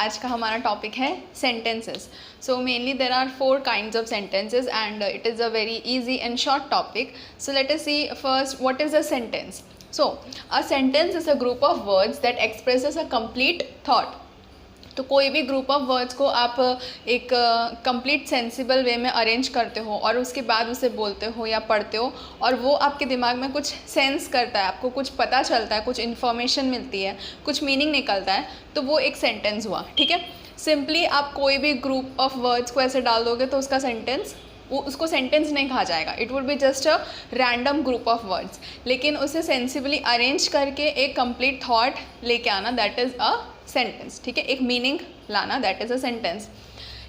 आज का हमारा टॉपिक है sentences. So mainly there are 4 kinds of sentences and it is a very easy and short topic. So let us see first what is a sentence. So a sentence is a group of words that expresses a complete thought. तो कोई भी group of words को आप एक complete sensible वे में arrange करते हो और उसके बाद उसे बोलते हो या पढ़ते हो और वो आपके दिमाग में कुछ सेंस करता है, आपको कुछ पता चलता है, कुछ इन्फॉर्मेशन मिलती है, कुछ मीनिंग निकलता है, तो वो एक सेंटेंस हुआ. ठीक है. सिंपली आप कोई भी ग्रुप ऑफ वर्ड्स को ऐसे डाल दोगे तो उसका सेंटेंस उसको सेंटेंस नहीं कहा जाएगा. It would be just a random group of words. लेकिन उसे सेंसिबली अरेंज करके एक कंप्लीट थॉट लेके आना, दैट इज़ अ सेंटेंस. ठीक है. एक मीनिंग लाना, that is a sentence.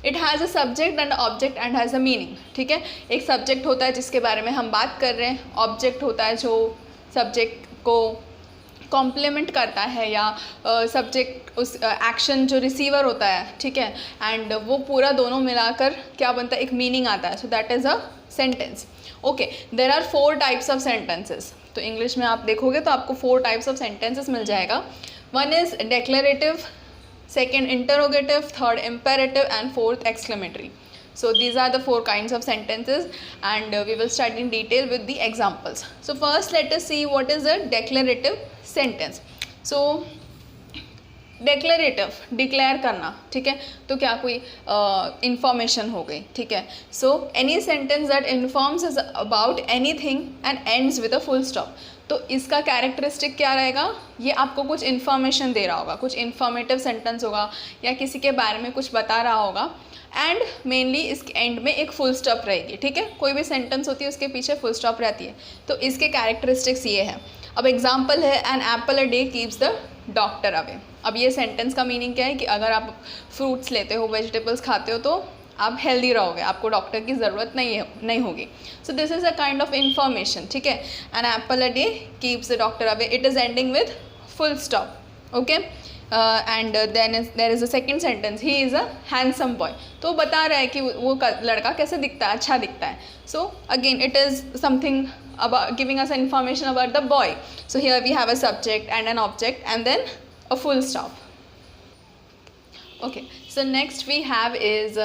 It has a subject and object and has a meaning. ठीक है. एक सब्जेक्ट होता है जिसके बारे में हम बात कर रहे हैं, ऑब्जेक्ट होता है जो सब्जेक्ट को कॉम्प्लीमेंट करता है या सब्जेक्ट उस एक्शन जो रिसीवर होता है. ठीक है. एंड वो पूरा दोनों मिलाकर क्या बनता है, एक मीनिंग आता है. So that is a sentence. Okay. There are 4 types of sentences. तो इंग्लिश में आप देखोगे तो आपको 4 types ऑफ सेंटेंसेस मिल जाएगा. One is declarative, second interrogative, third imperative and fourth exclamatory. So these are the 4 kinds of sentences and we will study in detail with the examples. So first let us see what is a declarative sentence. So declarative, declare करना. ठीक है. तो क्या कोई information हो गई. ठीक है. So any sentence that informs is about anything and ends with a full stop. तो इसका कैरेक्टरिस्टिक क्या रहेगा, ये आपको कुछ इन्फॉर्मेशन दे रहा होगा, कुछ इन्फॉर्मेटिव सेंटेंस होगा या किसी के बारे में कुछ बता रहा होगा एंड मेनली इसके एंड में एक फुल स्टॉप रहेगी. ठीक है. कोई भी सेंटेंस होती है उसके पीछे फुल स्टॉप रहती है. तो इसके कैरेक्टरिस्टिक्स ये है. अब एग्जाम्पल है, an apple a day keeps the doctor away. अब ये सेंटेंस का मीनिंग क्या है कि अगर आप फ्रूट्स लेते हो, वेजिटेबल्स खाते हो तो आप हेल्दी रहोगे, आपको डॉक्टर की ज़रूरत नहीं होगी. So this is a kind of information. ठीक है. An apple a day keeps the doctor away. It is ending with full stop. Okay. And there is a second sentence, he is a handsome boy. तो बता रहा है कि वो लड़का कैसे दिखता है, अच्छा दिखता है. So again it is something about giving us information about the boy. So here we have a subject and an object and then a full stop. Okay, so next we have is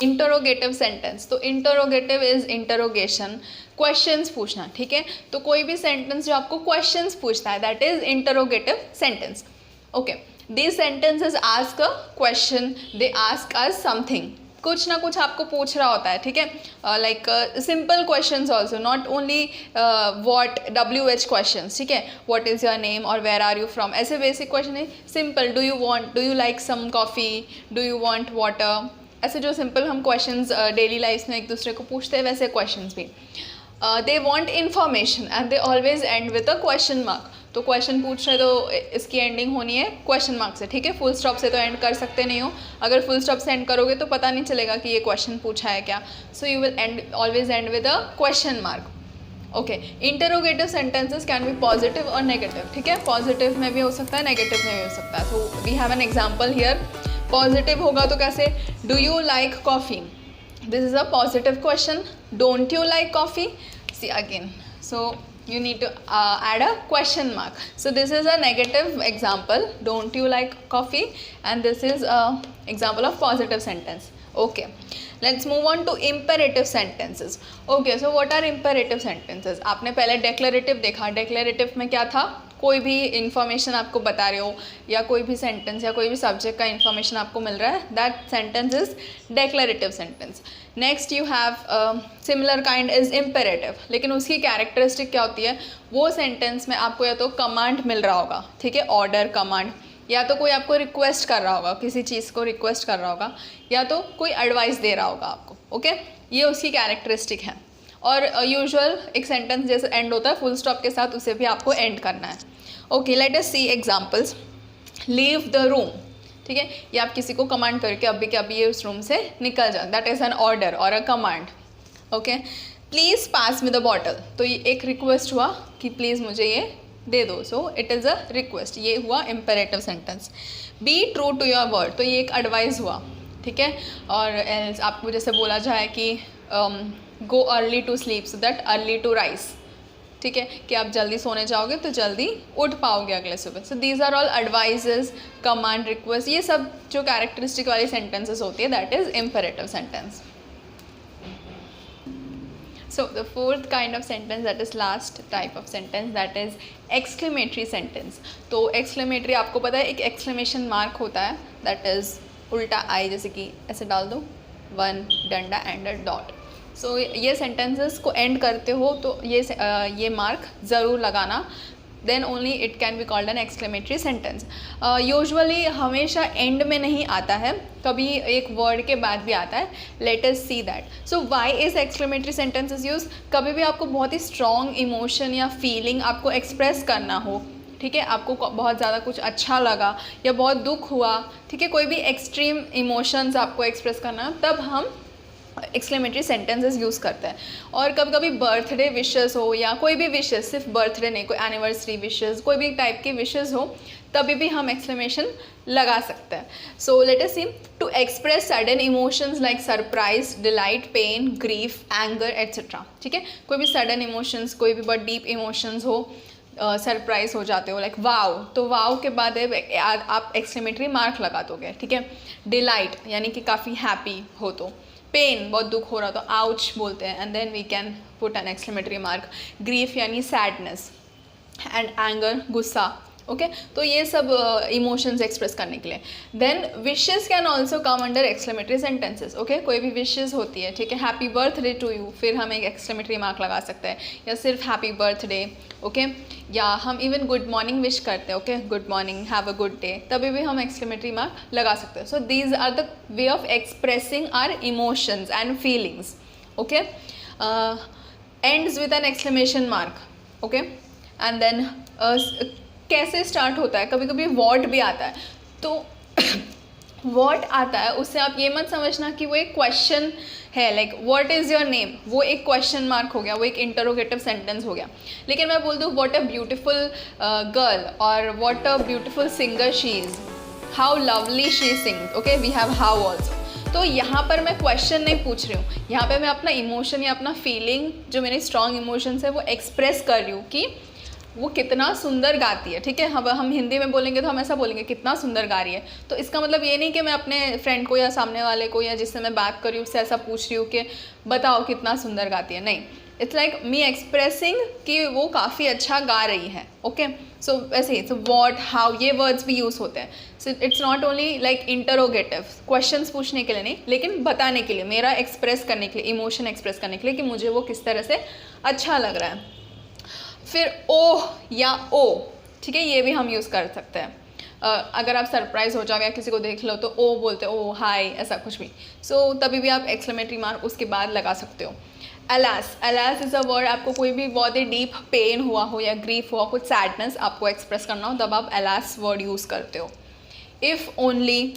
interrogative sentence. तो interrogative is interrogation, questions पूछना. ठीक है. तो कोई भी sentence जो आपको questions पूछता है, that is interrogative sentence. Okay, these sentences ask a question, they ask us something. कुछ ना कुछ आपको पूछ रहा होता है. ठीक है. Like simple questions also, not only what WH questions. ठीक है. व्हाट इज़ योर नेम और वेयर आर यू फ्रॉम, ऐसे बेसिक क्वेश्चन है. Simple, do you like some coffee, do you want water, ऐसे जो सिंपल हम क्वेश्चंस डेली लाइफ में एक दूसरे को पूछते हैं, वैसे क्वेश्चंस भी. They want information and they always and with a question mark. तो क्वेश्चन पूछ रहे तो इसकी एंडिंग होनी है क्वेश्चन मार्क से. ठीक है. फुल स्टॉप से तो एंड कर सकते नहीं हो. अगर फुल स्टॉप से एंड करोगे तो पता नहीं चलेगा कि ये क्वेश्चन पूछा है क्या. So you will and always and with a question mark. Okay. Interrogative sentences can be positive और नेगेटिव. ठीक है. पॉजिटिव में भी हो सकता है, नेगेटिव में भी हो सकता है. So we have an example here. Positive होगा तो कैसे, do you like coffee. This is a positive question. Don't you like coffee. See again, so you need to add a question mark. So this is a negative example, don't you like coffee, and this is a example of positive sentence. Okay, let's move on to imperative sentences. Okay, so what are imperative sentences? आपने पहले declarative देखा. declarative में क्या था, कोई भी information आपको बता रहे हो या कोई भी सेंटेंस या कोई भी सब्जेक्ट का इंफॉर्मेशन आपको मिल रहा है, that sentence is declarative sentence. Next you have similar kind is imperative. लेकिन उसकी कैरेक्टरिस्टिक क्या होती है, वो सेंटेंस में आपको या तो कमांड मिल रहा होगा. ठीक है. ऑर्डर, कमांड, या तो कोई आपको रिक्वेस्ट कर रहा होगा, किसी चीज़ को रिक्वेस्ट कर रहा होगा, या तो कोई एडवाइस दे रहा होगा आपको. ओके. ये उसकी कैरेक्टरिस्टिक है. और यूजुअल एक सेंटेंस जैसे एंड होता है फुल स्टॉप के साथ, उसे भी आपको एंड करना है. Okay, let us see examples. Leave the room. ठीक है. ये आप किसी को कमांड करके अभी के अभी ये उस रूम से निकल जाए, दैट इज़ एन ऑर्डर और a command. Okay. Please pass me the bottle. तो ये एक रिक्वेस्ट हुआ कि प्लीज़ मुझे ये दे दो. So it is a request. ये हुआ imperative sentence. Be true to your word. तो ये एक एडवाइस हुआ. ठीक है. और एल्स आपको जैसे बोला जाए कि go early to sleep so that early to rise. ठीक है, कि आप जल्दी सोने जाओगे तो जल्दी उठ पाओगे अगले सुबह. So these are all advises, command, request, ये सब जो कैरेक्टरिस्टिक वाली सेंटेंसेस होती है that is imperative sentence. So the fourth kind of sentence, that is last type of sentence, that is exclamatory sentence. तो exclamatory आपको पता है एक exclamation mark होता है, that is उल्टा आई, जैसे कि ऐसे डाल दो, वन डंडा एंड अ डॉट. सो ये sentences को end करते हो तो ये mark ज़रूर लगाना, then only it can be called an exclamatory sentence. Usually हमेशा एंड में नहीं आता है, कभी एक वर्ड के बाद भी आता है. Late us see that. So why is exclamatory sentences use? कभी भी आपको बहुत ही स्ट्रॉन्ग इमोशन या फीलिंग आपको एक्सप्रेस करना हो, ठीक है, आपको बहुत ज़्यादा कुछ अच्छा लगा या बहुत दुख हुआ, ठीक है, कोई भी एक्सट्रीम इमोशंस आपको एक्सप्रेस करना, तब हम एक्सक्लेमेटरी सेंटेंसेस यूज़ करते हैं. और कभी कभी बर्थडे विशेस हो या कोई भी विशेस, सिर्फ बर्थडे नहीं, कोई एनिवर्सरी विशेस, कोई भी टाइप की विशेस हो, तभी भी हम एक्सक्लेमेशन लगा सकते हैं. So let us see. To express sudden emotions like surprise, delight, pain, grief, anger etcetera. ठीक है, कोई भी सडन इमोशंस, कोई भी बहुत डीप इमोशंस हो, सरप्राइज हो जाते हो लाइक वाव, तो वाव के बाद आप एक्सक्लेमेटरी मार्क लगा दोगे. ठीक है, डिलाइट यानी कि काफ़ी हैप्पी हो तो, पेन बहुत दुख हो रहा तो आउच बोलते हैं, and then we can put an exclamatory mark. Grief यानी सैडनेस, एंड एंगर गुस्सा. ओके, तो ये सब इमोशंस एक्सप्रेस करने के लिए. Then wishes can also come under exclamatory sentences. Okay, कोई भी विशेस होती है, ठीक है, हैप्पी बर्थडे टू यू, फिर हम एक एक्सक्लेमेटरी मार्क लगा सकते हैं, या सिर्फ हैप्पी बर्थडे. ओके, या हम इवन गुड मॉर्निंग विश करते हैं, okay, good morning, have a good day, तभी भी हम एक्सक्लेमेटरी मार्क लगा सकते हैं. So these are the way of expressing our emotions and feelings. Okay, ends with an exclamation mark. Okay, and then कैसे start होता है, कभी कभी वॉट भी आता है. तो वॉट आता है, उससे आप ये मत समझना कि वो एक क्वेश्चन है, like what is your name, वो एक क्वेश्चन मार्क हो गया, वो एक इंटरोगेटिव सेंटेंस हो गया. लेकिन मैं बोल दूँ व्हाट अ ब्यूटिफुल गर्ल, और what a beautiful singer she is, how lovely she sings. Okay, we have how also. तो यहाँ पर मैं क्वेश्चन नहीं पूछ रही हूँ, यहाँ पर मैं अपना इमोशन या अपना फीलिंग, जो मेरे स्ट्रॉन्ग इमोशंस है, वो एक्सप्रेस कर रही हूँ कि वो कितना सुंदर गाती है. ठीक है, हम हिंदी में बोलेंगे तो हम ऐसा बोलेंगे कितना सुंदर गा रही है. तो इसका मतलब ये नहीं कि मैं अपने फ्रेंड को या सामने वाले को या जिससे मैं बात कर रही हूँ उससे ऐसा पूछ रही हूँ कि बताओ कितना सुंदर गाती है. नहीं, इट्स लाइक मी एक्सप्रेसिंग कि वो काफ़ी अच्छा गा रही है. ओके, सो वैसे ही, सो वॉट, हाउ, ये वर्ड्स भी यूज़ होते हैं. So it's not only like interrogative, questions पूछने के लिए नहीं, लेकिन बताने के लिए, मेरा एक्सप्रेस करने के लिए, इमोशन एक्सप्रेस करने के लिए कि मुझे वो किस तरह से अच्छा लग रहा है. फिर ओह या ओ, ठीक है, ये भी हम यूज़ कर सकते हैं. अगर आप सरप्राइज हो जाओ या किसी को देख लो तो ओ बोलते हो, ओ हाय, ऐसा कुछ भी. सो तभी भी आप एक्सक्लेमेटरी मार्क उसके बाद लगा सकते हो. Alas, alas is a word, आपको कोई भी बहुत ही डीप पेन हुआ हो या ग्रीफ हुआ, कुछ सैडनेस आपको एक्सप्रेस करना हो, तब आप अलास वर्ड यूज़ करते हो. इफ़ ओनली,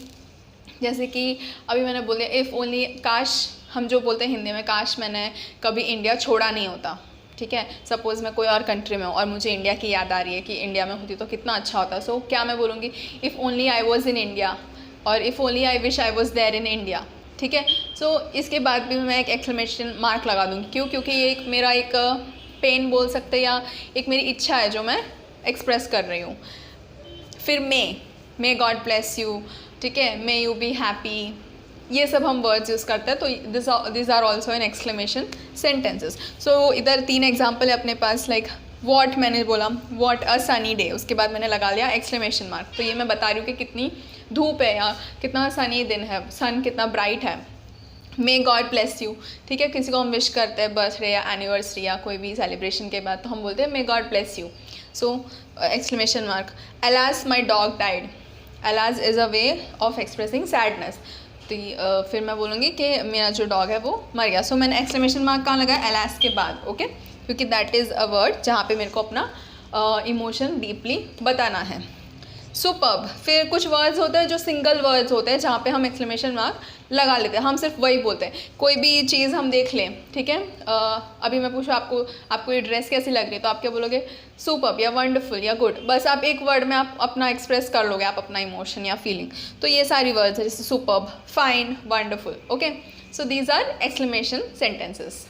जैसे कि अभी मैंने बोल दिया इफ़ ओनली, काश, हम जो बोलते हैं हिंदी में, काश मैंने कभी इंडिया छोड़ा नहीं होता. ठीक है, सपोज़ मैं कोई और कंट्री में हूँ और मुझे इंडिया की याद आ रही है कि इंडिया में होती तो कितना अच्छा होता. सो क्या मैं बोलूँगी, if only I was in India, और if only I wish I was there in India. ठीक है, सो इसके बाद भी मैं एक एक्सक्लेमेशन मार्क लगा दूँगी. क्यों? क्योंकि ये एक मेरा एक पेन बोल सकते, या एक मेरी इच्छा है जो मैं एक्सप्रेस कर रही हूँ. फिर मे गॉड ब्लेस यू, ठीक है, मे यू बी हैप्पी, ये सब हम वर्ड्स यूज़ करते हैं. तो this are also in exclamation sentences. So इधर 3 एग्जाम्पल है अपने पास. लाइक वॉट मैंने बोला, वॉट अ सनी डे, उसके बाद मैंने लगा लिया एक्सक्लेमेशन मार्क. तो ये मैं बता रही हूँ कि कितनी धूप है या कितना सनी दिन है, सन कितना ब्राइट है. मे गॉड ब्लेस यू, ठीक है, किसी को हम विश करते हैं बर्थडे या एनिवर्सरी या कोई भी सेलिब्रेशन के बाद, तो हम बोलते हैं may God bless you. So exclamation mark. Alas my dog died, alas is a way of expressing sadness. तो फिर मैं बोलूँगी कि मेरा जो डॉग है वो मर गया. सो मैंने एक्सक्लेमेशन मार्क कहाँ लगाया, अलास के बाद. ओके, क्योंकि दैट इज़ अ वर्ड जहाँ पे मेरे को अपना इमोशन डीपली बताना है. सुपर्ब, फिर कुछ वर्ड्स होते हैं जो सिंगल वर्ड्स होते हैं जहाँ पे हम एक्सक्लेमेशन मार्क लगा लेते हैं. हम सिर्फ वही बोलते हैं. कोई भी चीज़ हम देख लें, ठीक है, अभी मैं पूछूँ आपको ये ड्रेस कैसी लग रही है, तो आप क्या बोलोगे, सुपर्ब या वंडरफुल या गुड. बस आप एक वर्ड में आप अपना एक्सप्रेस कर लोगे, आप अपना इमोशन या फीलिंग. तो ये सारी वर्ड्स है, जैसे superb, fine, wonderful. Okay, so these are exclamation sentences.